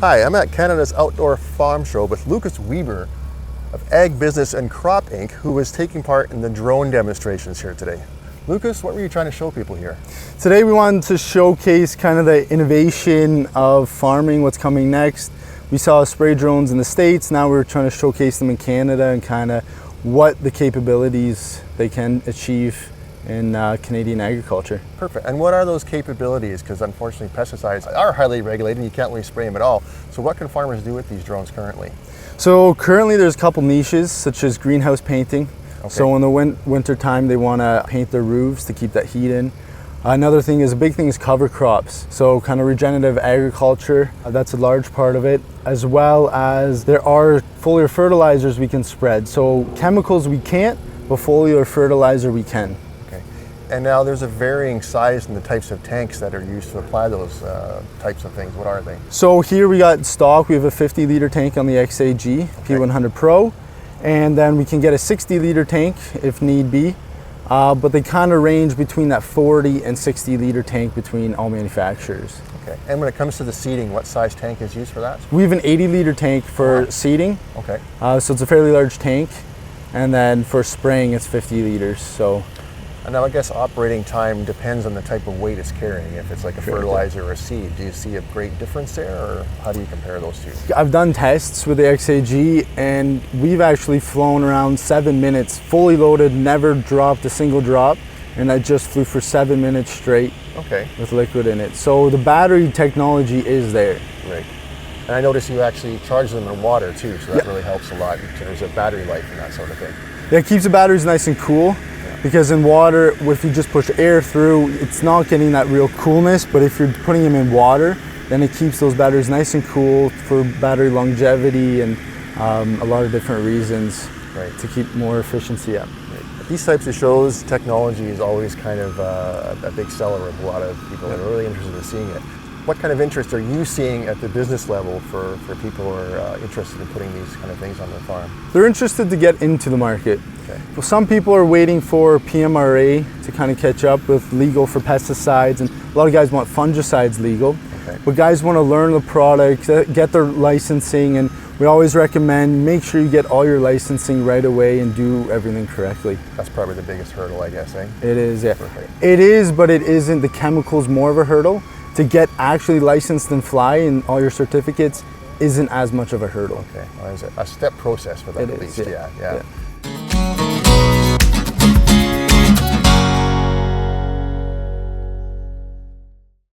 Hi, I'm at Canada's Outdoor Farm Show with Lucas Weber of Ag Business and Crop Inc., who is taking part in the drone demonstrations here today. Lucas, what were you trying to show people here? Today we wanted to showcase kind of the innovation of farming, what's coming next. We saw spray drones in the States, now we're trying to showcase them in Canada and kind of what the capabilities they can achieve in Canadian agriculture. Perfect. And what are those capabilities? Because unfortunately pesticides are highly regulated and you can't really spray them at all. So what can farmers do with these drones currently? So currently there's a couple niches such as greenhouse painting. Okay. So in the winter time they want to paint their roofs to keep that heat in. Another thing is, a big thing is cover crops. So kind of regenerative agriculture, that's a large part of it, as well as there are foliar fertilizers we can spread. So chemicals we can't, but foliar fertilizer we can. Okay. And now there's a varying size in the types of tanks that are used to apply those types of things. What are they? So here we got in stock, we have a 50-liter tank on the XAG P100 Pro, and then we can get a 60-liter tank if need be. But they kind of range between that 40 and 60-liter tank between all manufacturers. Okay. And when it comes to the seeding, what size tank is used for that? We have an 80-liter tank for seeding. Okay. So it's a fairly large tank. And then for spraying, it's 50 liters. So. And now I guess operating time depends on the type of weight it's carrying. If it's like a fertilizer or a seed, do you see a great difference there, or how do you compare those two? I've done tests with the XAG and we've actually flown around 7 minutes, fully loaded, never dropped a single drop, and I just flew for 7 minutes straight with liquid in it. So the battery technology is there. Right. And I noticed you actually charge them in water too, so that really helps a lot in terms of battery life and that sort of thing. Yeah, it keeps the batteries nice and cool. Because in water, if you just push air through, it's not getting that real coolness, but if you're putting them in water, then it keeps those batteries nice and cool for battery longevity and a lot of different reasons to keep more efficiency up. Right. These types of shows, technology is always kind of a big seller of a lot of people that are really interested in seeing it. What kind of interest are you seeing at the business level for people who are interested in putting these kind of things on their farm? They're interested to get into the market. Okay. Well, some people are waiting for PMRA to kind of catch up with legal for pesticides, and a lot of guys want fungicides legal. Okay. But guys want to learn the product, get their licensing, and we always recommend make sure you get all your licensing right away and do everything correctly. That's probably the biggest hurdle, I guess, eh? It is, yeah. Perfect. It is, but it isn't. The chemical's more of a hurdle. To get actually licensed and fly and all your certificates isn't as much of a hurdle. Okay, well, there's a step process for that at least, yeah.